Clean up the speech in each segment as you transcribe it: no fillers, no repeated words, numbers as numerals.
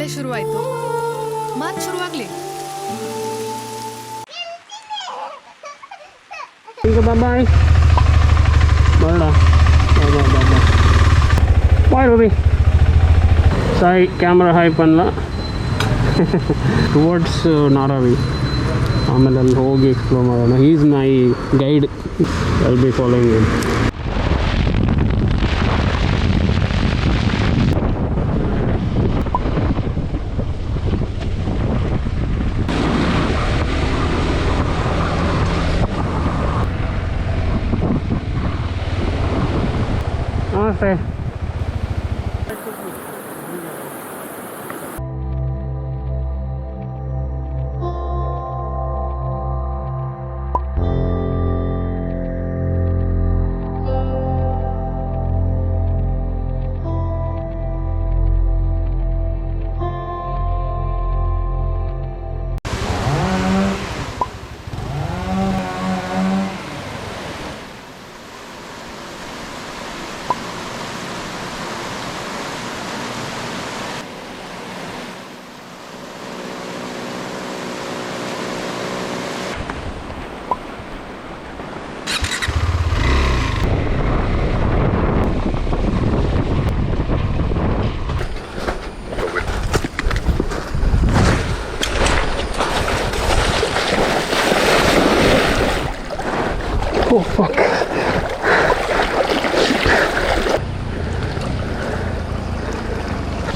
ಮಳೆ ಶುರುವಾಯ್ತು. ಮಾತು ಶುರುವಾಗ್ಲಿ. ಬಾಯ್ ಬೇಡ ಬಾಯ್ ರವಿ ಸಾಯಿ ಕ್ಯಾಮ್ರಾ ಹಾಯ್ ಪನ್ಲ ಟುವರ್ಡ್ಸ್ ನಾರಾವಿ. ಆಮೇಲೆ ಅಲ್ಲಿ ಹೋಗಿ ಎಕ್ಸ್ಪ್ಲೋರ್ ಮಾಡೋಣ. Is my guide. I be following him. ನಮಸ್ತೆ. Oh fuck.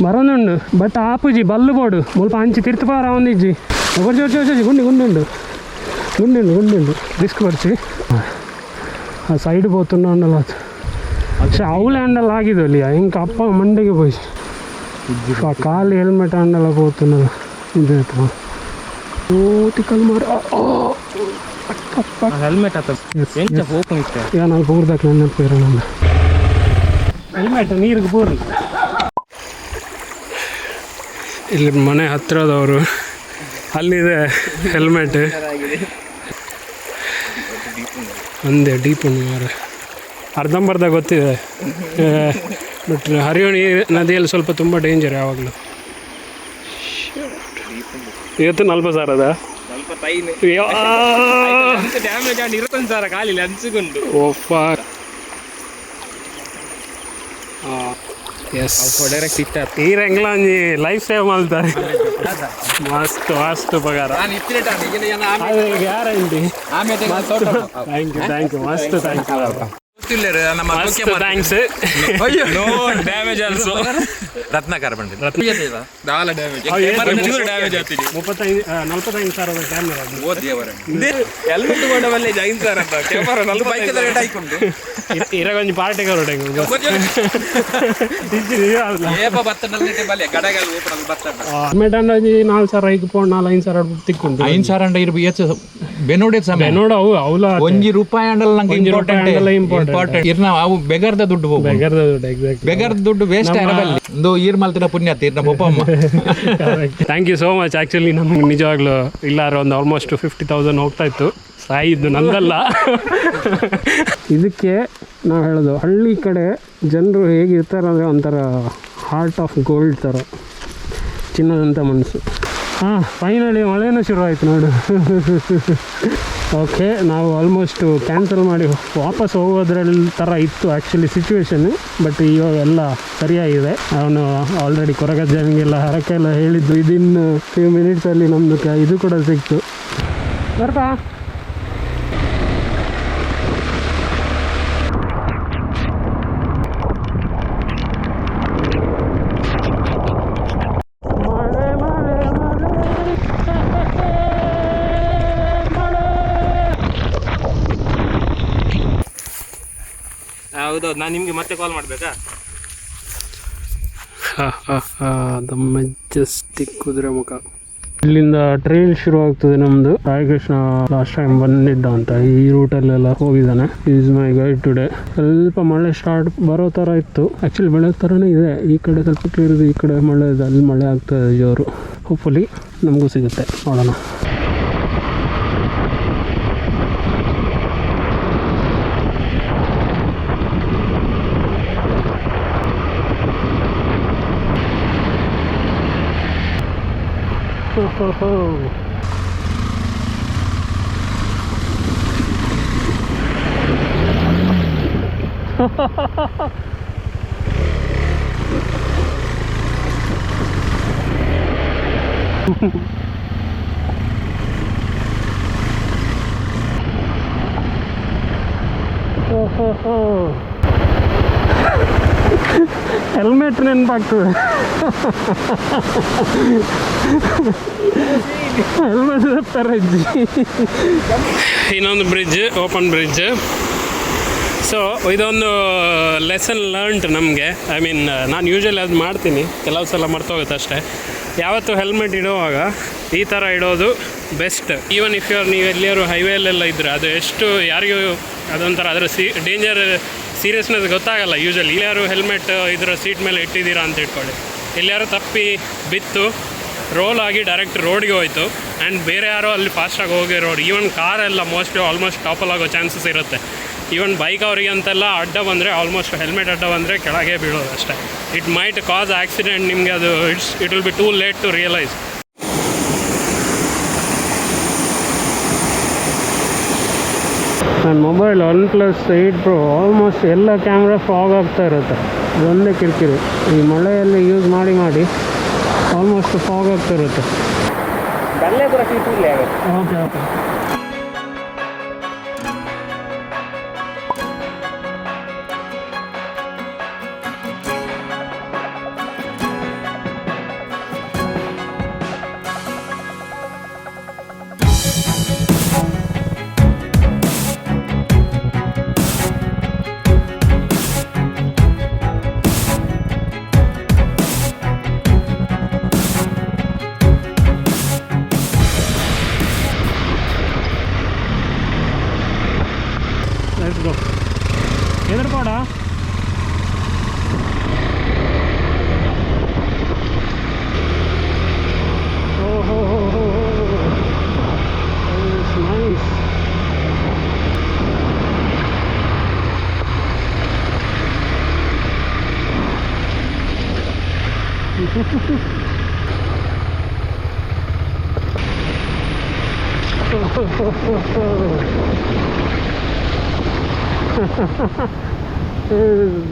మరొండు బట్ ఆపుజీ బల్లు పోడు ముಲ್ಪ అంచి తిరుతుపారా ఉందిజ్జి ఒకటి వచ్చి గుండు రిస్క్ పడిచి ಆ ಸೈಡ್ పోతున్నా ఉండాలి. പക്ഷെ ಅವಳು ಹ್ಯಾಂಡಲ್ ಆಗಿದ್ದಲ್ಲಿ ಇಂಕ ಅಪ್ಪ ಮಂಡೆಗೆ పోయి ಆ ಕಾಲು ಹೆಲ್ಮೆಟ್ ಹ್ಯಾಂಡಲ್ పోతున్నది. ಇದೆ ಓತಿಕಲ್ ಮಾರ ಹೆಲ್ಮೆಟ್ ನಾನು ಪೂರ್ದಾಕ ನನ್ನ ಪೇರು ನನ್ನ ಹೆಲ್ಮೆಟ್ ನೀರಿಗೆ ಪೂರ್ರಿ. ಇಲ್ಲಿ ಮನೆ ಹತ್ತಿರದವರು ಅಲ್ಲಿದೆ ಹೆಲ್ಮೆಟ್. ಒಂದೇ ಡೀಪ್ ಮಾರ ಅರ್ಧಂಬರ್ಧ ಗೊತ್ತಿದೆ. ಬಟ್ ಹರಿಯೋ ನದಿಯಲ್ಲಿ ಸ್ವಲ್ಪ ತುಂಬ ಡೇಂಜರ್ ಯಾವಾಗಲೂ. ಇವತ್ತು 40 ಸಾವಿರದ ಡ್ಯಾಮೇಜ್ ಆಗಿ 20 ಸಾವಿರ ಕಾಲಿಲ್ಲ ಅನ್ಸಿಕೊಂಡು. ಓಫ ಎಸ್ ಡೈರೆಕ್ಟ್ ಇಷ್ಟ ಈರಂಗ್ಲ ಒಂಜಿ ಲೈಫ್ ಸೇವ್ ಮಾಡ್ತಾರೆ. ಮಸ್ತ್ ಮಸ್ತ್ ಪಗಾರ ಗ್ಯಾರಂಟಿ. ಥ್ಯಾಂಕ್ ಯು ಮಸ್ತ್ thank you. Thanks. Damage also Ratnakara ಬಂದಿದೆ. 45 ಸಾವಿರದ ಕ್ಯಾಮೆರಾ ಹೆಲ್ಮೆಟ್ ಕೊಡವಲ್ಲೇ ಜೈನ್ ಸರ್ ಅಂತ ಕ್ಯಾಮರಾ 40 ರೇಟ್ ಹಾಕೊಂಡು ಇರಾಗೊಂದು ಪಾರ್ಟಿಗೆ ಹೊರಟೆ ಹೆಲ್ಮೆಟ್ ಅಂಡಿ 4 ಸಾವಿರ ಇಕ್ಕೊಂಡು 4-5 ಸಾವಿರ ತಿಕ್ಕೊಂಡು 5 ಸಾವಿರ ಅಂಡ ಇರ್ಬೇಕು. ಬೆನೋಡೆ ಬೆನೋಡ ಅವು ಅವಲ ₹1 ಅಂಡಲ್ ನಂಗೆ ಇಂಪಾರ್ಟೆಂಟ್ ಇರ್ನ ಅವು ಬೆಗರ್ದ ದುಡ್ಡು ಹೋಗು. ಬೆಗರ್ದ ದುಡ್ಡು ಎಕ್ಸಾಕ್ಟ್. ಬೆಗರ್ದ ದುಡ್ಡು ವೇಸ್ಟ್ ಇರಬಲ್ಲಿ ಒಂದು ಈರ್ ಮಲ್ತಿನ ಪುಣ್ಯ ತೀರ್ನ ಪಪ್ಪಮ್ಮ. Thank you so much. Actually ನಮ್ಗೆ ನಿಜವಾಗ್ಲೂ ಇಲ್ಲಾರ ಒಂದು ಆಲ್ಮೋಸ್ಟ್ 50,000 ಹೋಗ್ತಾ ಇತ್ತು. ಸಾಯಿದ್ದು ನಂದಲ್ಲ. ಇದಕ್ಕೆ ನಾವು ಹೇಳೋದು ಹಳ್ಳಿ ಕಡೆ ಜನರು ಹೇಗಿರ್ತಾರೆ ಅಂದರೆ ಒಂಥರ ಹಾರ್ಟ್ ಆಫ್ ಗೋಲ್ಡ್ ಥರ, ಚಿನ್ನದಂಥ ಮನಸ್ಸು. ಹಾಂ, ಫೈನಲಿ ಮಳೆನೂ ಶುರುವಾಯಿತು ನೋಡು. ಓಕೆ, ನಾವು ಆಲ್ಮೋಸ್ಟು ಕ್ಯಾನ್ಸಲ್ ಮಾಡಿ ವಾಪಸ್ ಹೋಗೋದ್ರಲ್ಲಿ ಥರ ಇತ್ತು ಆ್ಯಕ್ಚುಲಿ ಸಿಚುವೇಶನ್ನು. ಬಟ್ ಇವಾಗ ಎಲ್ಲ ಸರಿಯಾಗಿದೆ. ಅವನು ಆಲ್ರೆಡಿ ಕೊರಗಜ್ಜನಿಗೆಲ್ಲ ಹರಕೆ ಎಲ್ಲ ಹೇಳಿದ್ದು. ಇದಿನ್ನು ಫ್ಯೂ ಮಿನಿಟ್ಸಲ್ಲಿ ನಮ್ಮದು ಇದು ಕೂಡ ಸಿಕ್ತು. ಬರ್ತಾ ಹೌದು. ನಾನು ನಿಮಗೆ ಮತ್ತೆ ಕಾಲ್ ಮಾಡಬೇಕಾ? The Majestic Kudremukh. ಇಲ್ಲಿಂದ ಟ್ರೈಲ್ ಶುರು ಆಗ್ತದೆ ನಮ್ಮದು. ರಾಯಕೃಷ್ಣ ಲಾಸ್ಟ್ ಟೈಮ್ ಬಂದಿದ್ದ ಅಂತ ಈ ರೂಟಲ್ಲೆಲ್ಲ ಹೋಗಿದ್ದಾನೆ. Is my guide today. ಸ್ವಲ್ಪ ಮಳೆ ಸ್ಟಾರ್ಟ್ ಬರೋ ಥರ ಇತ್ತು. ಆ್ಯಕ್ಚುಲಿ ಬೆಳೆ ಥರನೇ ಇದೆ. ಈ ಕಡೆ ಸ್ವಲ್ಪ ಕ್ಲಿಯರ್ ಇದೆ, ಈ ಕಡೆ ಮಳೆ ಇದೆ. ಅಲ್ಲಿ ಮಳೆ ಆಗ್ತದೆ ಜೋರು. ಹೋಪ್ಫುಲಿ ನಮಗೂ ಸಿಗುತ್ತೆ, ನೋಡೋಣ. ಹೆಲ್ಮೆಟ್ ನೆನಪಾಗ್ತದೆ. ಹೆಲ್ಮೆಟ್ ತರಜ್ಜಿ. ಇನ್ನೊಂದು ಬ್ರಿಡ್ಜ್, ಓಪನ್ ಬ್ರಿಡ್ಜ್. ಸೊ ಇದೊಂದು ಲೆಸನ್ ಲರ್ನ್ಡ್ ನಮಗೆ. ಐ ಮೀನ್ ನಾನು ಯೂಶ್ವಲಿ ಅದು ಮಾಡ್ತೀನಿ, ಕೆಲವು ಸಲ ಮರ್ತೋಗುತ್ತೆ ಅಷ್ಟೇ. ಯಾವತ್ತು ಹೆಲ್ಮೆಟ್ ಇಡುವಾಗ ಈ ಥರ ಇಡೋದು ಬೆಸ್ಟ್. ಈವನ್ ಇಫ್ ನೀವು ಎಲ್ಲಿಯಾರು ಹೈವೇಲೆಲ್ಲ ಇದ್ದರೆ ಅದು ಎಷ್ಟು ಯಾರಿಗೂ ಅದೊಂಥರ ಅದರ ಡೇಂಜರ್ ಸೀರಿಯಸ್ನೆಸ್ ಗೊತ್ತಾಗಲ್ಲ. ಯೂಶ್ವಲಿ ಇಲ್ಲಾರು ಹೆಲ್ಮೆಟ್ ಇದರ ಸೀಟ್ ಮೇಲೆ ಇಟ್ಟಿದ್ದೀರಾ ಅಂತ ಇಟ್ಕೊಳ್ಳಿ, ಎಲ್ಲಾರು ತಪ್ಪಿ ಬಿತ್ತು ರೋಲ್ ಆಗಿ ಡೈರೆಕ್ಟ್ ರೋಡ್ಗೆ ಹೋಯಿತು ಆ್ಯಂಡ್ ಬೇರೆ ಯಾರೋ ಅಲ್ಲಿ ಫಾಸ್ಟಾಗಿ ಹೋಗಿ ರೋಡ್, ಈವನ್ ಕಾರೆಲ್ಲ ಮೋಸ್ಟ್ಲಿ ಆಲ್ಮೋಸ್ಟ್ ಟಾಪಲ್ ಆಗೋ ಚಾನ್ಸಸ್ ಇರುತ್ತೆ. ಈವನ್ ಬೈಕ್ ಅವರಿಗೆ ಅಂತೆಲ್ಲ ಅಡ್ಡ ಬಂದರೆ ಆಲ್ಮೋಸ್ಟ್ ಹೆಲ್ಮೆಟ್ ಅಡ್ಡ ಬಂದರೆ ಕೆಳಗೆ ಬೀಳೋದು ಅಷ್ಟೇ. It might cause accident. ನಿಮಗೆ ಅದು it will be too late to realise. ನನ್ನ ಮೊಬೈಲ್ OnePlus 8 Pro ಆಲ್ಮೋಸ್ಟ್ ಎಲ್ಲ ಕ್ಯಾಮ್ರಾ ಫಾಗ್ ಆಗ್ತಾ ಇರುತ್ತೆ. ಅದೊಂದೇ ಕಿರಿಕಿರಿ. ಈ ಮಳೆಯಲ್ಲಿ ಯೂಸ್ ಮಾಡಿ ಆಲ್ಮೋಸ್ಟ್ ಫಾಗ್ ಆಗ್ತಾ ಇರುತ್ತೆ. Okay okay. ಎದುರ್ಕೋಡ ಓಹೋ ನೈಸ್.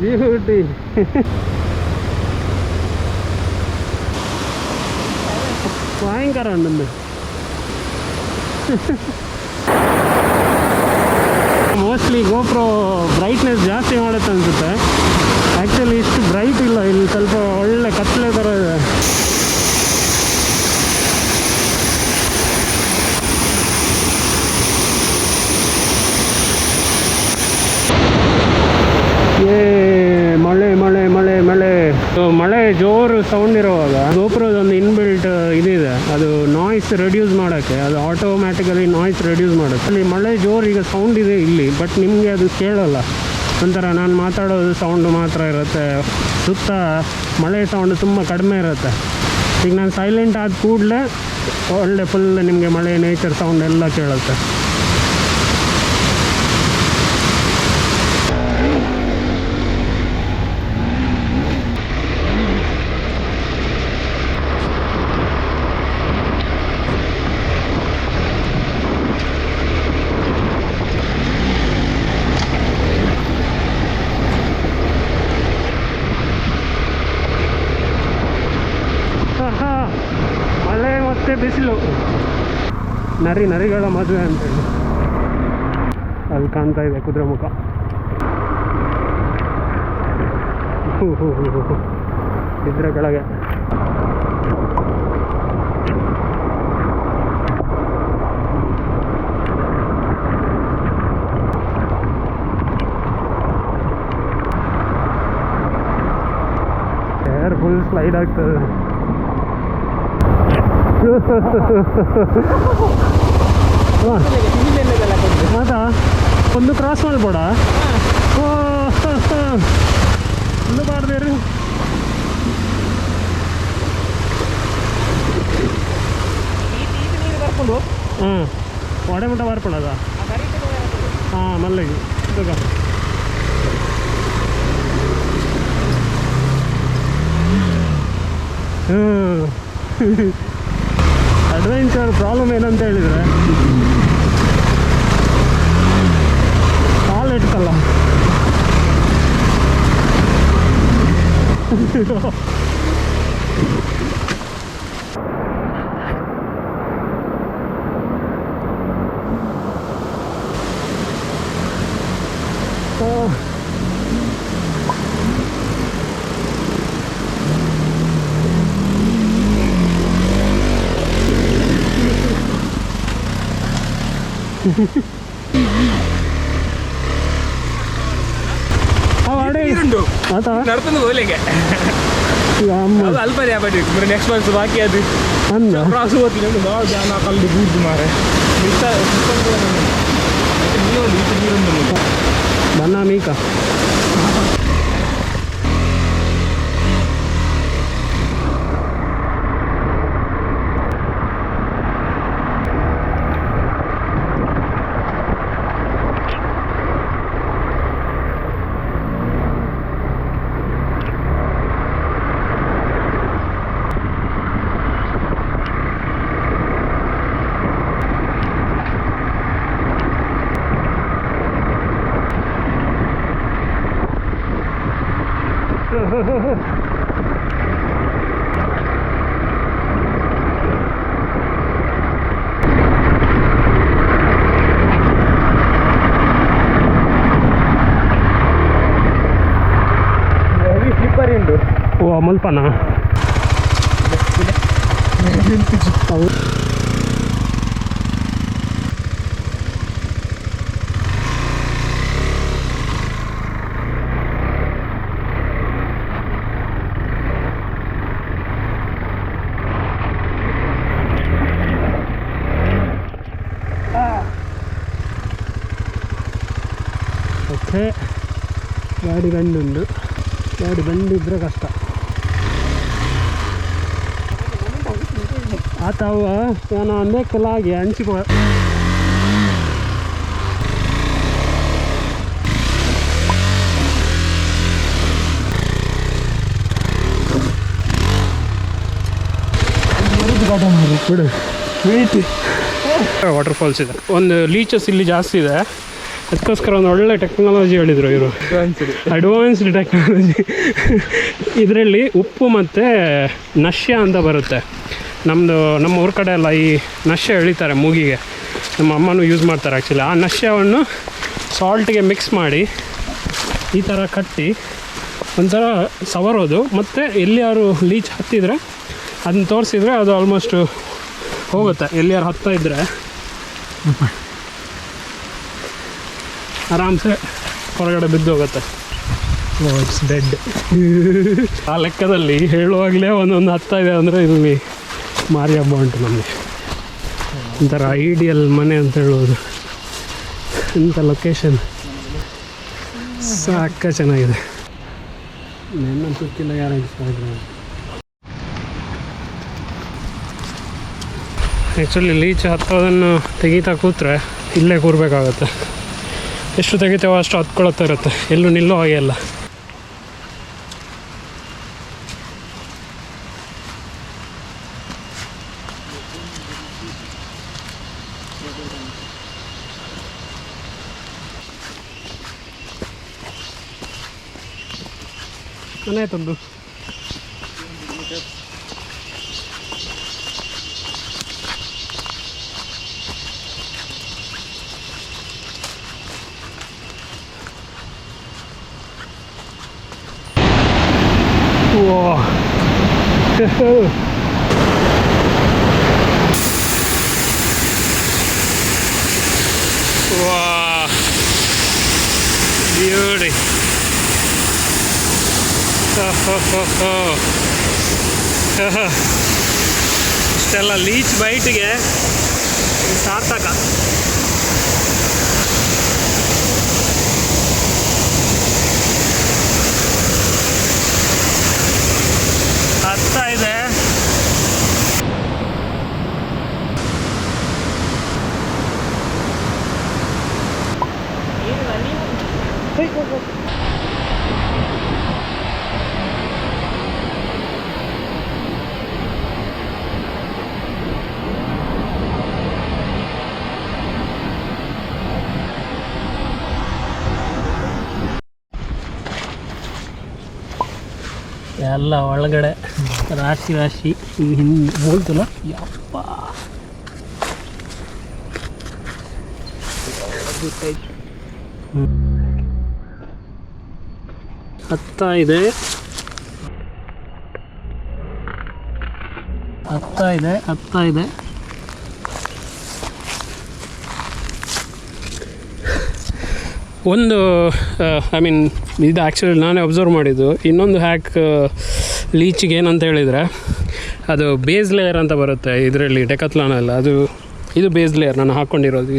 ಬ್ಯೂಟಿ. ಭಯಂಕರ ಉಂಟು. ಮೋಸ್ಟ್ಲಿ ಗೋಪ್ರೋ ಬ್ರೈಟ್ನೆಸ್ ಜಾಸ್ತಿ ಮಾಡುತ್ತೆ ಅನಿಸುತ್ತೆ. ಆ್ಯಕ್ಚುಲಿ ಇಷ್ಟು ಬ್ರೈಟ್ ಇಲ್ಲ, ಇಲ್ಲಿ ಸ್ವಲ್ಪ ಒಳ್ಳೆ ಕತ್ತಲೆ ಥರ ಇದೆ. ಮಳೆ ಮಳೆ ಮಳೆ ಮಳೆ ಮಳೆ ಜೋರು ಸೌಂಡ್ ಇರುವಾಗ ಗೋಪ್ರೋದೊಂದು ಇನ್ಬಿಲ್ಟ್ ಇದಿದೆ, ಅದು ನಾಯ್ಸ್ ರೆಡ್ಯೂಸ್ ಮಾಡೋಕ್ಕೆ, ಅದು ಆಟೋಮ್ಯಾಟಿಕಲಿ ನಾಯ್ಸ್ ರೆಡ್ಯೂಸ್ ಮಾಡುತ್ತೆ. ಅಲ್ಲಿ ಮಳೆ ಜೋರು ಈಗ ಸೌಂಡ್ ಇದೆ ಇಲ್ಲಿ, ಬಟ್ ನಿಮಗೆ ಅದು ಕೇಳಲ್ಲ. ಒಂಥರ ನಾನು ಮಾತಾಡೋದು ಸೌಂಡು ಮಾತ್ರ ಇರುತ್ತೆ, ಸುತ್ತ ಮಳೆ ಸೌಂಡ್ ತುಂಬ ಕಡಿಮೆ ಇರುತ್ತೆ. ಈಗ ನಾನು ಸೈಲೆಂಟ್ ಆದ ಕೂಡಲೇ ಒಳ್ಳೆ ಫುಲ್ ನಿಮಗೆ ಮಳೆ ನೇಚರ್ ಸೌಂಡ್ ಎಲ್ಲ ಕೇಳುತ್ತೆ. ಮಳೆ ಮತ್ತು ಬಿಸಿಲು, ನರಿಗಳ ಮದುವೆ ಅಂತೇಳಿ ಅಲ್ಲಿ ಕಾಣ್ತಾ ಇದೆ ಕುದುರೆಮುಖ. ಇದ್ರೆ ಕೆಳಗೆ ಏರ್ ಫುಲ್ ಸ್ಲೈಡ್ ಆಗ್ತದೆ. ಹೌದಾ, ಒಂದು ಕ್ರಾಸ್ ಮಾಡ್ಬೋಡ ಒಂದು ಬಾರ್ದೇರಿ. ಹಾಂ ಒಡೆ ಮುಟ್ಟ ಬಾರ್ಪಡದ. ಹಾಂ ಮಲ್ಲಿಗೆ ಇದರ ಪ್ರಾಬ್ಲಮ್ ಏನಂತ ಹೇಳಿದರೆ ಕಾಲು ಇಡ್ತಲ್ಲ. നടത്തുന്നു പോലെയൊക്കെ അല്പം പറ്റും. നെക്സ്റ്റ് മന്ത് ബാക്കി അത് ക്രോസ് പോകത്തില്ല. കല്ല് കൂടി മാറേ ಬನ್ನ ಮೀಕ ಓ ಮಲ್ಪನ ಓಕೆ. ಗಾಡಿ ಬಂದುಂಡು, ಗಾಡಿ ಬಂದಿದ್ರೆ ಕಷ್ಟ ಆತಾವ ನಾನು ಅಂದೇಕಲಾಗಿ ಹಂಚಿಕೊ ಬಿಡು. ವಾಟರ್ ಫಾಲ್ಸ್ ಇದೆ, ಒಂದು ಲೀಚಸ್ ಇಲ್ಲಿ ಜಾಸ್ತಿ ಇದೆ. ಅದಕ್ಕೋಸ್ಕರ ಒಂದು ಒಳ್ಳೆ ಟೆಕ್ನಾಲಜಿ ಹೇಳಿದರು ಇವರು, ಅಡ್ವಾನ್ಸ್ಡ್ ಟೆಕ್ನಾಲಜಿ. ಇದರಲ್ಲಿ ಉಪ್ಪು ಮತ್ತು ನಶ್ಯ ಅಂತ ಬರುತ್ತೆ. ನಮ್ಮ ಊರ ಕಡೆ ಎಲ್ಲ ಈ ನಶ್ಯ ಎಳಿತಾರೆ ಮೂಗಿಗೆ, ನಮ್ಮ ಅಮ್ಮನೂ ಯೂಸ್ ಮಾಡ್ತಾರೆ ಆ್ಯಕ್ಚುಲಿ. ಆ ನಶ್ಯವನ್ನು ಸಾಲ್ಟ್ಗೆ ಮಿಕ್ಸ್ ಮಾಡಿ ಈ ಥರ ಕಟ್ಟಿ ಒಂಥರ ಸವರೋದು, ಮತ್ತು ಎಲ್ಲಿಯಾರು ಲೀಚ್ ಹತ್ತಿದರೆ ಅದನ್ನ ತೋರಿಸಿದ್ರೆ ಅದು ಆಲ್ಮೋಸ್ಟ್ ಹೋಗುತ್ತೆ. ಎಲ್ಲಿಯಾರು ಹತ್ತಾ ಇದ್ದರೆ ಆರಾಮ್ಸೆ ಹೊರಗಡೆ ಬಿದ್ದು ಹೋಗುತ್ತೆ. It's dead. ಆ ಲೆಕ್ಕದಲ್ಲಿ ಹೇಳುವಾಗಲೇ ಒಂದೊಂದು ಹತ್ತಾ ಇದೆ ಅಂದರೆ ಇಲ್ಲಿ ಮಾರಿ ಹಬ್ಬ ಉಂಟು ನಮಗೆ. ಒಂಥರ ಐಡಿಯಲ್ ಮನೆ ಅಂತ ಹೇಳೋದು. ಇಂಥ ಲೊಕೇಶನ್ ಸಾಕ ಚೆನ್ನಾಗಿದೆ. ನನ್ನ ಸುತ್ತಿಲ್ಲ ಯಾರು ಇನ್ಸ್ಟಾಗ್ರಾಮ್. ಆ್ಯಕ್ಚುಲಿ ಲೀಚ್ ಹತ್ತೋದನ್ನು ತೆಗಿತಾ ಕೂತ್ರೆ ಇಲ್ಲೇ ಕೂರಬೇಕಾಗತ್ತೆ. ಎಷ್ಟು ತೆಗಿತೇವೋ ಅಷ್ಟು ಹತ್ಕೊಳ್ತಾ ಇರುತ್ತೆ, ಎಲ್ಲೂ ನಿಲ್ಲೋ ಹಾಗೆ ಅಲ್ಲ. ಮನೆ ತಂದು Wow. Wow. Beauty. ಇಷ್ಟೆಲ್ಲ ಲೀಚ್ ಬೈಟ್ಗೆ ಸಾರ್ಥಕ. ಹತ್ತಾ ಇದೆ. ಎಲ್ಲ ಒಳಗಡೆ ರಾಶಿ ರಾಶಿ ಈ ಹಿಂದೆ ಮೂಲ್ತಲ್ಲ ಯಪ್ಪ ಹತ್ತಾ ಇದೆ ಒಂದು ಐ ಮೀನ್ ಇದು ಆ್ಯಕ್ಚುಲಿ ನಾನೇ ಅಬ್ಸರ್ವ್ ಮಾಡಿದ್ದು. ಇನ್ನೊಂದು ಹ್ಯಾಕ್ ಲೀಚಿಗೆ ಏನಂತ ಹೇಳಿದರೆ, ಅದು ಬೇಸ್ ಲೇಯರ್ ಅಂತ ಬರುತ್ತೆ ಇದರಲ್ಲಿ ಡೆಕಾಥ್ಲಾನ್ ಅದು ಇದು ಬೇಸ್ ಲೇಯರ್ ನಾನು ಹಾಕ್ಕೊಂಡಿರೋದು.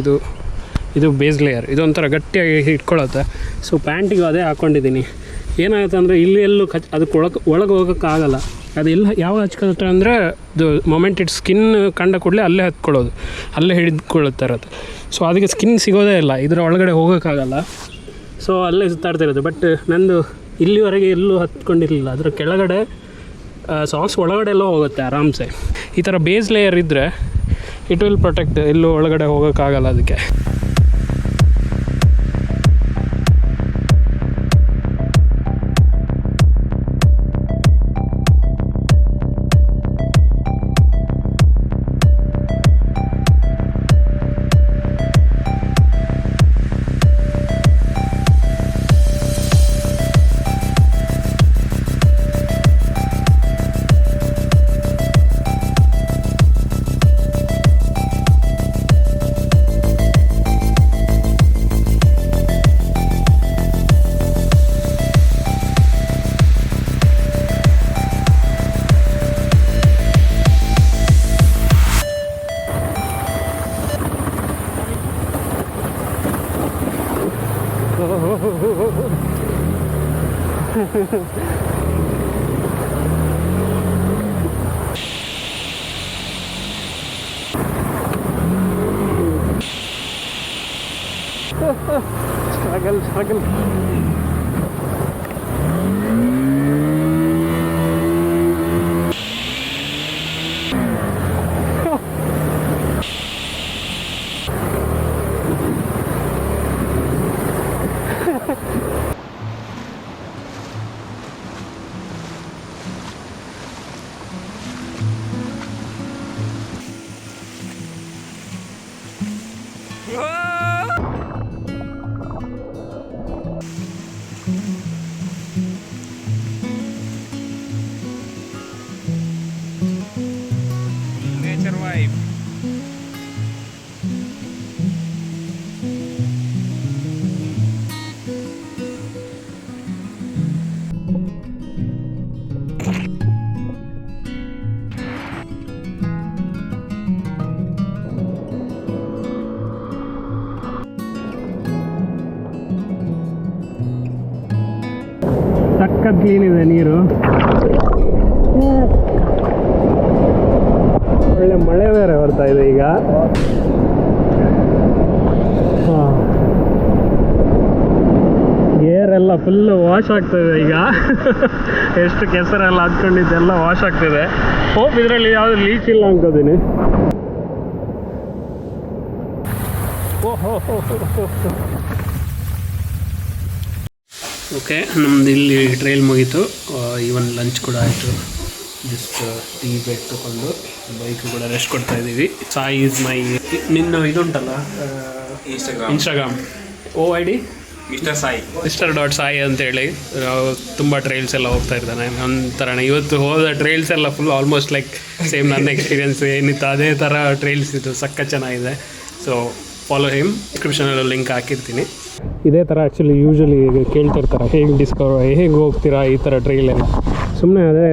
ಇದು ಬೇಸ್ ಲೇಯರ್, ಇದೊಂಥರ ಗಟ್ಟಿಯಾಗಿ ಇಟ್ಕೊಳ್ಳುತ್ತೆ. ಸೊ ಪ್ಯಾಂಟಿಗೂ ಅದೇ ಹಾಕ್ಕೊಂಡಿದ್ದೀನಿ. ಏನಾಗುತ್ತೆ ಅಂದರೆ ಇಲ್ಲಿ ಎಲ್ಲೂ ಅದಕ್ಕೆ ಒಳಗೆ ಹೋಗೋಕ್ಕಾಗಲ್ಲ. ಅದು ಎಲ್ಲ ಯಾವಾಗ ಹಚ್ಕೊಳುತ್ತೆ ಅಂದರೆ ಇದು ಮೊಮೆಂಟೆಡ್ ಸ್ಕಿನ್ ಕಂಡ ಕೂಡಲೇ ಅಲ್ಲೇ ಹತ್ಕೊಳ್ಳೋದು, ಅಲ್ಲೇ ಹಿಡಿದುಕೊಳ್ಳುತ್ತೆ ಇರುತ್ತೆ. ಸೊ ಅದಕ್ಕೆ ಸ್ಕಿನ್ ಸಿಗೋದೇ ಇಲ್ಲ, ಇದರ ಒಳಗಡೆ ಹೋಗೋಕ್ಕಾಗಲ್ಲ. ಸೊ ಅಲ್ಲೇ ಸುತ್ತಾಡ್ತಿರೋದು. ಬಟ್ ನಂದು ಇಲ್ಲಿವರೆಗೆ ಎಲ್ಲೂ ಹತ್ಕೊಂಡಿರಲಿಲ್ಲ. ಅದರ ಕೆಳಗಡೆ ಸಾಕ್ಸ್ ಒಳಗಡೆ ಎಲ್ಲೋ ಹೋಗುತ್ತೆ ಆರಾಮ್ಸೆ. ಈ ಥರ ಬೇಸ್ ಲೇಯರ್ ಇದ್ದರೆ ಇಟ್ ವಿಲ್ ಪ್ರೊಟೆಕ್ಟ್, ಎಲ್ಲೂ ಒಳಗಡೆ ಹೋಗೋಕ್ಕಾಗಲ್ಲ ಅದಕ್ಕೆ. Struggle. Nature vibe. ಸಖತ್ ಕ್ಲೀನ್ ಇದೆ ನೀರು. ಒಳ್ಳೆ ಮಳೆ ಬೇರೆ ಬರ್ತಾ ಇದೆ ಈಗ. ಗೇರೆಲ್ಲ ಫುಲ್ಲು ವಾಶ್ ಆಗ್ತದೆ ಈಗ. ಎಷ್ಟು ಕೆಸರೆಲ್ಲ ಹತ್ಕೊಂಡಿದ್ದೆಲ್ಲ ವಾಶ್ ಆಗ್ತಿದೆ. ಹೋಪ್ ಇದರಲ್ಲಿ ಯಾವುದು ಲೀಚ್ ಇಲ್ಲ ಅನ್ಕೋತೀನಿ. ಓಕೆ, ನಮ್ದು ಇಲ್ಲಿ ಟ್ರೈಲ್ ಮುಗೀತು. ಈವನ್ ಲಂಚ್ ಕೂಡ ಆಯಿತು. ಜಸ್ಟ್ ಟೀ ಬ್ರೇಕ್ ತೊಗೊಂಡು ಬೈಕ್ ಕೂಡ ರೆಸ್ಟ್ ಕೊಡ್ತಾ ಇದ್ದೀವಿ. ಸಾಯಿ ಇಸ್ ಮೈ ನಿನ್ನ ಇದುಂಟಲ್ಲ ಇನ್ಸ್ಟಾಗ್ರಾಮ್ OID Mr.Sai ಅಂತೇಳಿ ತುಂಬ ಟ್ರೈಲ್ಸ್ ಎಲ್ಲ ಹೋಗ್ತಾ ಇರ್ತಾನೆ. ಒಂಥರ ಇವತ್ತು ಹೋದ ಟ್ರೈಲ್ಸ್ ಎಲ್ಲ ಫುಲ್ ಆಲ್ಮೋಸ್ಟ್ ಲೈಕ್ ಸೇಮ್ ನನ್ನ ಎಕ್ಸ್ಪೀರಿಯನ್ಸ್ ಏನಿತ್ತು ಅದೇ ಥರ ಟ್ರೈಲ್ಸ್ ಇದು. ಸಕ್ಕ ಚೆನ್ನಾಗಿದೆ. So follow him. ಡಿಸ್ಕ್ರಿಪ್ಷನಲ್ಲಿ ಲಿಂಕ್ ಹಾಕಿರ್ತೀನಿ. ಇದೇ ಥರ ಆ್ಯಕ್ಚುಲಿ ಯೂಶ್ವಲಿ ಕೇಳ್ತಿರ್ತಾರೆ, ಹೇಗೆ ಹೋಗ್ತೀರಾ ಈ ಥರ ಟ್ರೈಲೆಲ್ಲ. ಸುಮ್ಮನೆ ಅದೇ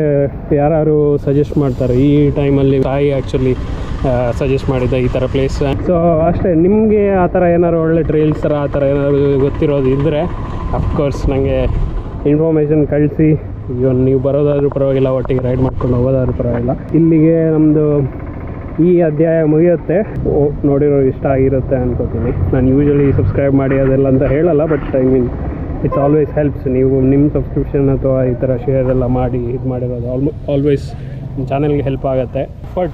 ಯಾರು ಸಜೆಸ್ಟ್ ಮಾಡ್ತಾರೆ. ಈ ಟೈಮಲ್ಲಿ ಸಾಯಿ ಆ್ಯಕ್ಚುಲಿ ಸಜೆಸ್ಟ್ ಮಾಡಿದ್ದ ಈ ಥರ ಪ್ಲೇಸ್. ಸೊ ಅಷ್ಟೇ, ನಿಮಗೆ ಆ ಥರ ಏನಾದ್ರು ಒಳ್ಳೆ ಟ್ರೈಲ್ಸ್ ಥರ ಆ ಥರ ಏನಾದ್ರು ಗೊತ್ತಿರೋದು ಇದ್ದರೆ ಅಫ್ಕೋರ್ಸ್ ನನಗೆ ಇನ್ಫಾರ್ಮೇಷನ್ ಕಳಿಸಿ. ಇವನ್ ನೀವು ಬರೋದಾದ್ರೂ ಪರವಾಗಿಲ್ಲ, ಒಟ್ಟಿಗೆ ರೈಡ್ ಮಾಡ್ಕೊಂಡು ಹೋಗೋದಾದ್ರೂ ಪರವಾಗಿಲ್ಲ. ಇಲ್ಲಿಗೆ ನಮ್ಮದು ಈ ಅಧ್ಯಾಯ ಮುಗಿಯುತ್ತೆ. ನೋಡಿರೋ ಇಷ್ಟ ಆಗಿರುತ್ತೆ ಅನ್ಕೋತೀನಿ. ನಾನು ಯೂಶ್ವಲಿ ಸಬ್ಸ್ಕ್ರೈಬ್ ಮಾಡಿ ಅದೆಲ್ಲ ಅಂತ ಹೇಳಲ್ಲ, but I mean it's always helps. ನೀವು ನಿಮ್ಮ ಸಬ್ಸ್ಕ್ರಿಪ್ಷನ್ ಅಥವಾ ಈ ಥರ ಶೇರ್ ಎಲ್ಲ ಮಾಡಿ ಇದು ಮಾಡಿರೋದು ಆಲ್ವೇಸ್ ಚಾನಲ್ಗೆ ಹೆಲ್ಪ್ ಆಗುತ್ತೆ.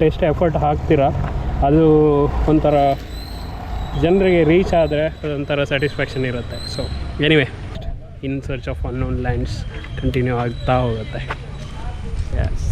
ಎಷ್ಟೇ ಎಫರ್ಟ್ ಹಾಕ್ತೀರಾ ಅದು ಒಂಥರ ಜನರಿಗೆ ರೀಚ್ ಆದರೆ ಅದೊಂಥರ ಸ್ಯಾಟಿಸ್ಫ್ಯಾಕ್ಷನ್ ಇರುತ್ತೆ. So anyway, in search of unknown lands continue ಆಗ್ತಾ ಹೋಗುತ್ತೆ. ಎಸ್